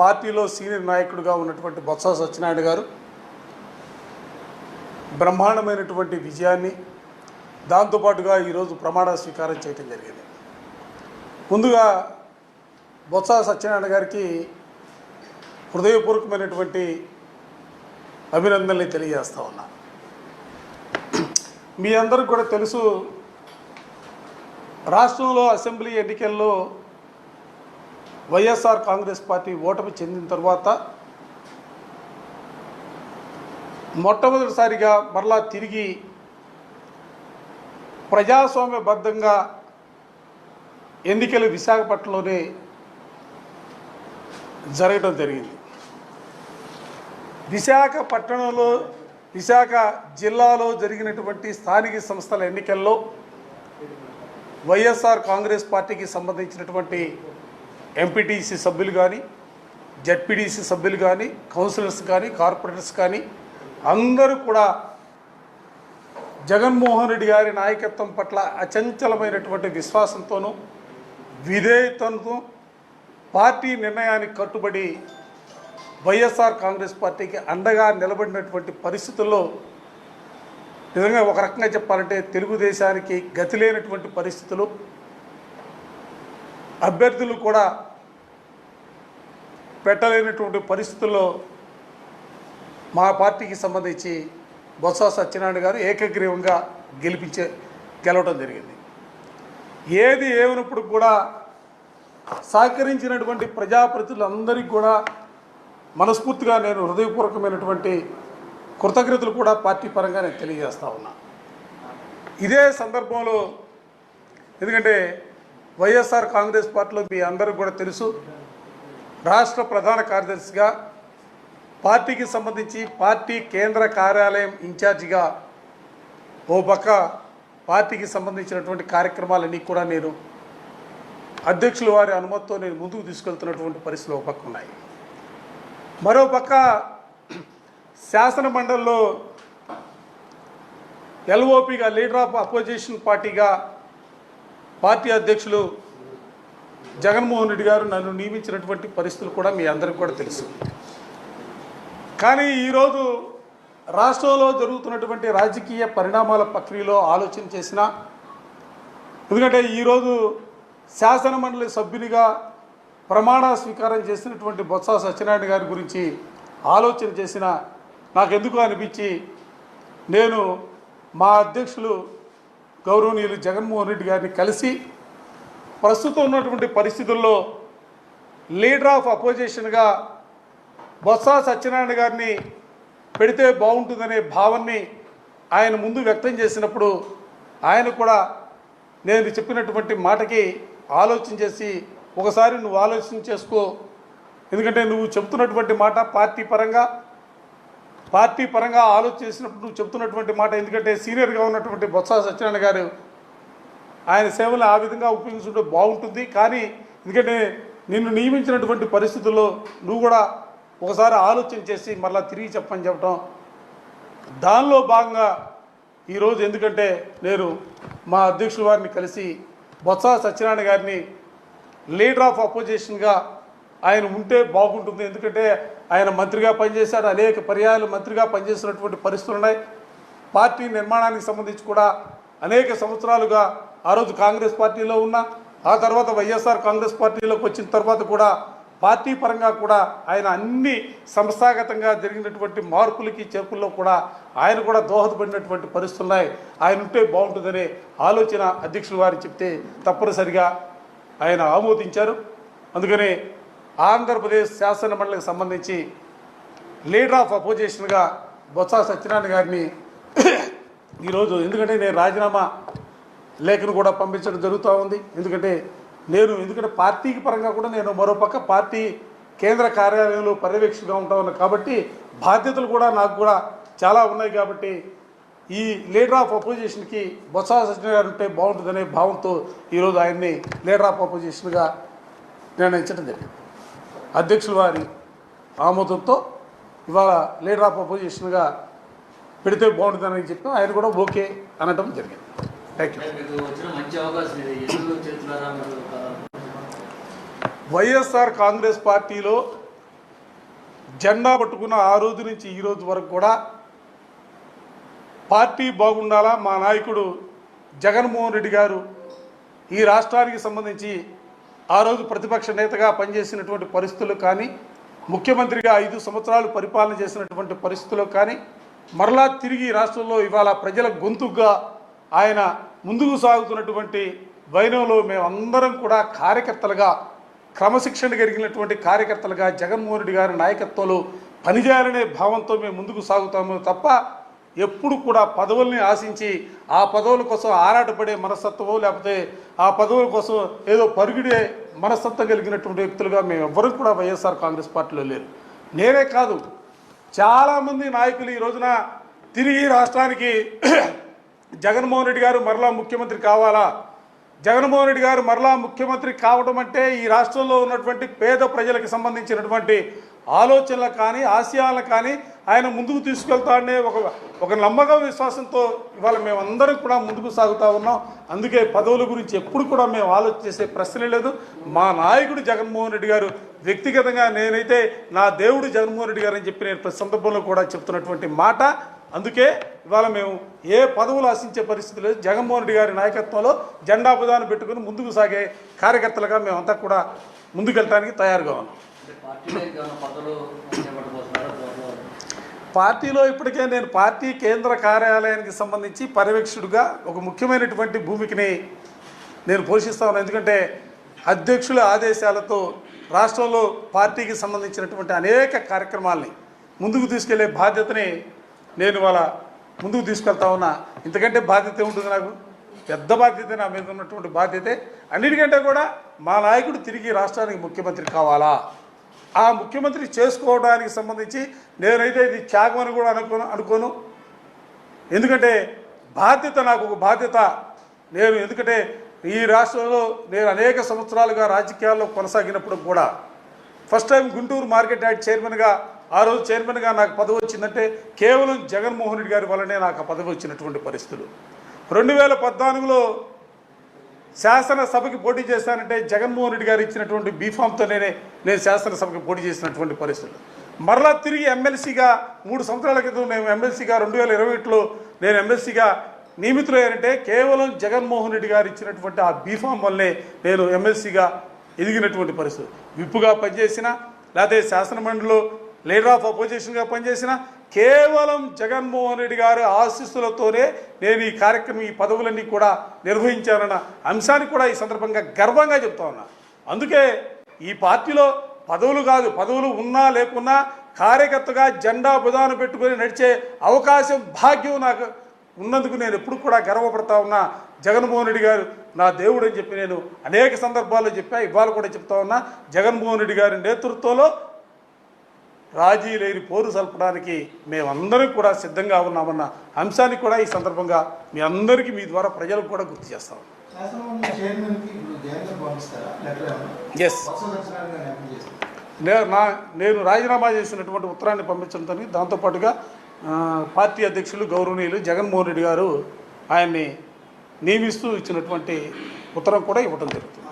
పార్టీలో సీనియర్ నాయకుడిగా ఉన్నటువంటి బొత్స సత్యనారాయణ గారు బ్రహ్మాండమైనటువంటి విజయాన్ని దాంతోపాటుగా ఈరోజు ప్రమాణ స్వీకారం చేయడం జరిగింది. ముందుగా బొత్స సత్యనారాయణ గారికి హృదయపూర్వకమైనటువంటి అభినందనలు తెలియజేస్తా ఉన్నా. మీ అందరికి కూడా తెలుసు, రాష్ట్రంలో అసెంబ్లీ ఎన్నికల్లో వైఎస్ఆర్ కాంగ్రెస్ పార్టీ ఓటమి చెందిన తర్వాత మొట్టమొదటిసారిగా మరలా తిరిగి ప్రజాస్వామ్యబద్ధంగా ఎన్నికలు విశాఖపట్నంలోనే జరగడం జరిగింది. విశాఖ జిల్లాలో జరిగినటువంటి స్థానిక సంస్థల ఎన్నికల్లో వైఎస్ఆర్ కాంగ్రెస్ పార్టీకి సంబంధించినటువంటి ఎంపీటీసీ సభ్యులు కానీ, జడ్పీటీసీ సభ్యులు కానీ, కౌన్సిలర్స్ కానీ, కార్పొరేటర్స్ కానీ అందరూ కూడా జగన్మోహన్ రెడ్డి గారి నాయకత్వం పట్ల అచంచలమైనటువంటి విశ్వాసంతోనూ విధేయతతో పార్టీ నిర్ణయానికి కట్టుబడి వైఎస్ఆర్ కాంగ్రెస్ పార్టీకి అండగా నిలబడినటువంటి పరిస్థితుల్లో నిజంగా ఒక రకంగా చెప్పాలంటే తెలుగుదేశానికి గతి లేనటువంటి పరిస్థితులు, అభ్యర్థులు కూడా పెట్టలేనటువంటి పరిస్థితుల్లో మా పార్టీకి సంబంధించి బొత్స సత్యనారాయణ గారు ఏకగ్రీవంగా గెలవడం జరిగింది. ఏది ఏమైనప్పుడు కూడా సహకరించినటువంటి ప్రజాప్రతినిధులందరికీ కూడా మనస్ఫూర్తిగా నేను హృదయపూర్వకమైనటువంటి కృతజ్ఞతలు కూడా పార్టీ పరంగా నేను తెలియజేస్తా ఉన్నా. ఇదే సందర్భంలో ఎందుకంటే వైఎస్ఆర్ కాంగ్రెస్ పార్టీలో మీ అందరికీ కూడా తెలుసు, రాష్ట్ర ప్రధాన కార్యదర్శిగా పార్టీకి సంబంధించి పార్టీ కేంద్ర కార్యాలయం ఇన్ఛార్జిగా ఓ పక్క పార్టీకి సంబంధించినటువంటి కార్యక్రమాలన్నీ కూడా నేను అధ్యక్షుల వారి అనుమతితో నేను ముందుకు తీసుకెళ్తున్నటువంటి పరిస్థితులు ఒక పక్క ఉన్నాయి. మరోపక్క శాసన మండలిలో ఎల్ఓపిగా లీడర్ ఆఫ్ అపోజిషన్ పార్టీగా పార్టీ అధ్యక్షులు జగన్మోహన్ రెడ్డి గారు నన్ను నియమించినటువంటి పరిస్థితులు కూడా మీ అందరికీ కూడా తెలుసు. కానీ ఈరోజు రాష్ట్రంలో జరుగుతున్నటువంటి రాజకీయ పరిణామాల ప్రక్రియలో ఆలోచన చేసిన, ఎందుకంటే ఈరోజు శాసన మండలి సభ్యునిగా ప్రమాణ స్వీకారం చేసినటువంటి బొత్స సత్యనారాయణ గారి గురించి ఆలోచన చేసిన నాకెందుకు అనిపించి నేను మా అధ్యక్షులు గౌరవనీయులు జగన్మోహన్ రెడ్డి గారిని కలిసి ప్రస్తుతం ఉన్నటువంటి పరిస్థితుల్లో లీడర్ ఆఫ్ అపోజిషన్గా బొత్స సత్యనారాయణ గారిని పెడితే బాగుంటుందనే భావాన్ని ఆయన ముందు వ్యక్తం చేసినప్పుడు ఆయన కూడా నేను చెప్పినటువంటి మాటకి ఆలోచన చేసి ఒకసారి నువ్వు ఆలోచన చేసుకో, ఎందుకంటే నువ్వు చెప్తున్నటువంటి మాట పార్టీ పరంగా ఆలోచన చేసినప్పుడు నువ్వు చెప్తున్నటువంటి మాట, ఎందుకంటే సీనియర్గా ఉన్నటువంటి బొత్స సత్యనారాయణ గారు ఆయన సేవలు ఆ విధంగా ఉపయోగించుకుంటే బాగుంటుంది. కానీ ఎందుకంటే నిన్ను నియమించినటువంటి పరిస్థితుల్లో నువ్వు కూడా ఒకసారి ఆలోచన చేసి మళ్ళీ తిరిగి చెప్పడం దానిలో భాగంగా ఈరోజు ఎందుకంటే నేను మా అధ్యక్షుల వారిని కలిసి బొత్స సత్యనారాయణ గారిని లీడర్ ఆఫ్ అపోజిషన్గా ఆయన ఉంటే బాగుంటుంది, ఎందుకంటే ఆయన మంత్రిగా పనిచేశాడు, అనేక పర్యాయాలు మంత్రిగా పనిచేసినటువంటి పరిస్థితులు ఉన్నాయి. పార్టీ నిర్మాణానికి సంబంధించి కూడా అనేక సంవత్సరాలుగా ఆ రోజు కాంగ్రెస్ పార్టీలో ఉన్న, ఆ తర్వాత వైఎస్ఆర్ కాంగ్రెస్ పార్టీలోకి వచ్చిన తర్వాత కూడా పార్టీ పరంగా కూడా ఆయన అన్ని సంస్థాగతంగా జరిగినటువంటి మార్పులకి చేర్పుల్లో కూడా ఆయన కూడా దోహదపడినటువంటి పరిస్థితులు ఉన్నాయి. ఆయన ఉంటే బాగుంటుందనే ఆలోచన అధ్యక్షుల వారు చెప్తే తప్పనిసరిగా ఆయన ఆమోదించారు. అందుకని ఆంధ్రప్రదేశ్ శాసన మండలికి సంబంధించి లీడర్ ఆఫ్ అపోజిషన్గా బొత్స సత్యనారాయణ గారిని ఈరోజు, ఎందుకంటే నేను రాజీనామా లేఖను కూడా పంపించడం జరుగుతూ ఉంది. ఎందుకంటే పార్టీకి పరంగా కూడా నేను మరోపక్క పార్టీ కేంద్ర కార్యాలయంలో పర్యవేక్షకుగా ఉంటా ఉన్నాను కాబట్టి బాధ్యతలు కూడా నాకు కూడా చాలా ఉన్నాయి. కాబట్టి ఈ లీడర్ ఆఫ్ అపోజిషన్కి బొత్స సత్యనారాయణ గారు ఉంటే బాగుంటుందనే భావంతో ఈరోజు ఆయన్ని లీడర్ ఆఫ్ అపోజిషన్గా నిర్ణయించడం జరిగింది. అధ్యక్షుల వారి ఆమోదంతో ఇవాళ లీడర్ ఆఫ్ అపోజిషన్గా పెడితే బాగుంటుందని చెప్పి ఆయన కూడా ఓకే అనడం జరిగింది. Thank you. వైఎస్ఆర్ కాంగ్రెస్ పార్టీలో జెండా పట్టుకున్న ఆ రోజు నుంచి ఈ రోజు వరకు కూడా పార్టీ బాగుండాలా, మా నాయకుడు జగన్మోహన్ రెడ్డి గారు ఈ రాష్ట్రానికి సంబంధించి ఆ రోజు ప్రతిపక్ష నేతగా పనిచేసినటువంటి పరిస్థితులు కానీ, ముఖ్యమంత్రిగా 5 సంవత్సరాలు పరిపాలన చేసినటువంటి పరిస్థితుల్లో కానీ, మరలా తిరిగి రాష్ట్రంలో ఇవాళ ప్రజల గొంతుగా ఆయన ముందుకు సాగుతున్నటువంటి వైనంలో మేమందరం కూడా కార్యకర్తలుగా, క్రమశిక్షణ కలిగినటువంటి కార్యకర్తలుగా జగన్మోహన్ రెడ్డి గారి నాయకత్వంలో పనిచేయాలనే భావంతో మేము ముందుకు సాగుతాము తప్ప ఎప్పుడు కూడా పదవుల్ని ఆశించి ఆ పదవుల కోసం ఆరాటపడే మనస్తత్వమో లేకపోతే ఆ పదవుల కోసం ఏదో పరుగుడే మనస్తత్వం కలిగినటువంటి వ్యక్తులుగా మేము ఎవ్వరూ కూడా వైఎస్ఆర్ కాంగ్రెస్ పార్టీలో లేరు. నేనే కాదు, చాలామంది నాయకులు ఈ రోజున తిరిగి రాష్ట్రానికి జగన్మోహన్ రెడ్డి గారు మరలా ముఖ్యమంత్రి కావాలా, జగన్మోహన్ రెడ్డి గారు మరలా ముఖ్యమంత్రి కావడం అంటే ఈ రాష్ట్రంలో ఉన్నటువంటి పేద ప్రజలకు సంబంధించినటువంటి ఆలోచనలు కానీ, ఆశయాలను కానీ ఆయన ముందుకు తీసుకెళ్తాడనే ఒక నమ్మకం, విశ్వాసంతో ఇవాళ మేమందరం కూడా ముందుకు సాగుతూ ఉన్నాం. అందుకే పదవుల గురించి ఎప్పుడు కూడా మేము ఆలోచన చేసే ప్రశ్నే లేదు. మా నాయకుడు జగన్మోహన్ రెడ్డి గారు, వ్యక్తిగతంగా నేనైతే నా దేవుడు జగన్మోహన్ రెడ్డి గారు అని చెప్పి నేను ప్రతి సందర్భంలో కూడా చెప్తున్నటువంటి మాట. అందుకే ఇవాళ మేము ఏ పదవులు ఆశించే పరిస్థితి లేదు. జగన్మోహన్ రెడ్డి గారి నాయకత్వంలో జెండా పదాన్ని పెట్టుకుని ముందుకు సాగే కార్యకర్తలుగా మేమంతా కూడా ముందుకెళ్ళడానికి తయారుగా ఉన్నాం. పార్టీలో ఇప్పటికే నేను పార్టీ కేంద్ర కార్యాలయానికి సంబంధించి పర్యవేక్షకుడిగా ఒక ముఖ్యమైనటువంటి భూమికని నేను పోషిస్తా ఉన్నాను. ఎందుకంటే అధ్యక్షుల ఆదేశాలతో రాష్ట్రంలో పార్టీకి సంబంధించినటువంటి అనేక కార్యక్రమాల్ని ముందుకు తీసుకెళ్లే బాధ్యతని నేను వాళ్ళ ముందుకు తీసుకెళ్తా ఉన్నా. ఇంతకంటే బాధ్యత ఉంటుంది నాకు, పెద్ద బాధ్యత నా మీద ఉన్నటువంటి బాధ్యతే. అన్నిటికంటే కూడా మా నాయకుడు తిరిగి రాష్ట్రానికి ముఖ్యమంత్రి కావాలా, ఆ ముఖ్యమంత్రి చేసుకోవడానికి సంబంధించి నేనైతే ఇది త్యాగం అని కూడా అనుకోను. ఎందుకంటే బాధ్యత, నాకు ఒక బాధ్యత. ఎందుకంటే ఈ రాష్ట్రంలో నేను అనేక సంవత్సరాలుగా రాజకీయాల్లో కొనసాగినప్పుడు కూడా first time Guntur market yard చైర్మన్గా, ఆ రోజు చైర్మన్గా నాకు పదవి వచ్చిందంటే కేవలం జగన్మోహన్ రెడ్డి గారి వల్లనే నాకు ఆ పదవి వచ్చినటువంటి పరిస్థితులు. 2014లో శాసనసభకి పోటీ చేశానంటే జగన్మోహన్ రెడ్డి గారు ఇచ్చినటువంటి బీఫామ్తో నేను శాసనసభకి పోటీ చేసినటువంటి పరిస్థితులు. మరలా తిరిగి ఎమ్మెల్సీగా 3 సంవత్సరాల క్రితం నేను ఎమ్మెల్సీగా 2021లో నేను ఎమ్మెల్సీగా నియమితులయ్యానంటే కేవలం జగన్మోహన్ రెడ్డి గారు ఇచ్చినటువంటి ఆ బీఫామ్ వల్లే నేను ఎమ్మెల్సీగా ఎదిగినటువంటి పరిస్థితి. విప్పుగా పనిచేసిన, లేకపోతే శాసనమండలిలో లీడర్ ఆఫ్ అపోజిషన్గా పనిచేసిన, కేవలం జగన్మోహన్ రెడ్డి గారి ఆశీస్సులతోనే నేను ఈ కార్యక్రమం, ఈ పదవులన్నీ కూడా నిర్వహించానన్న అంశాన్ని కూడా ఈ సందర్భంగా గర్వంగా చెప్తా ఉన్నా. అందుకే ఈ పార్టీలో పదవులు కాదు, పదవులు ఉన్నా లేకున్నా కార్యకర్తగా జెండా బుధాన పెట్టుకొని నడిచే అవకాశం, భాగ్యం నాకు ఉన్నందుకు నేను ఎప్పుడు కూడా గర్వపడతా ఉన్నా. జగన్మోహన్ రెడ్డి గారు నా దేవుడు అని చెప్పి నేను అనేక సందర్భాల్లో చెప్పా, ఇవాళ కూడా చెప్తా ఉన్నా. జగన్మోహన్ రెడ్డి గారి నేతృత్వంలో రాజీ లేని పోరు సల్పడానికి మేమందరం కూడా సిద్ధంగా ఉన్నామన్న అంశాన్ని కూడా ఈ సందర్భంగా మీ అందరికీ, మీ ద్వారా ప్రజలకు కూడా గుర్తు చేస్తాం. ఎస్, నేను రాజీనామా చేసినటువంటి ఉత్తరాన్ని పంపించడంతో దాంతోపాటుగా పార్టీ అధ్యక్షులు గౌరవనీయులు జగన్మోహన్ రెడ్డి గారు ఆయన్ని నియమిస్తూ ఇచ్చినటువంటి ఉత్తరం కూడా ఇవ్వడం జరుగుతుంది.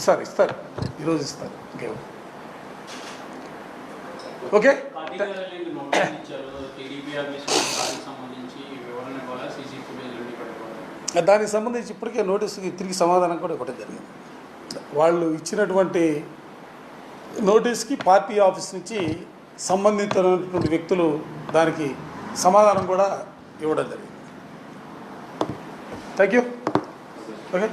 సార్ ఇస్తారు, ఈరోజు ఇస్తారు. ఓకే, దానికి సంబంధించి ఇప్పటికే నోటీసుకి తిరిగి సమాధానం కూడా ఇవ్వడం జరిగింది. వాళ్ళు ఇచ్చినటువంటి నోటీస్కి పార్టీ ఆఫీస్ నుంచి సంబంధించినటువంటి వ్యక్తులు దానికి సమాధానం కూడా ఇవ్వడం జరిగింది. Thank you. ఓకే.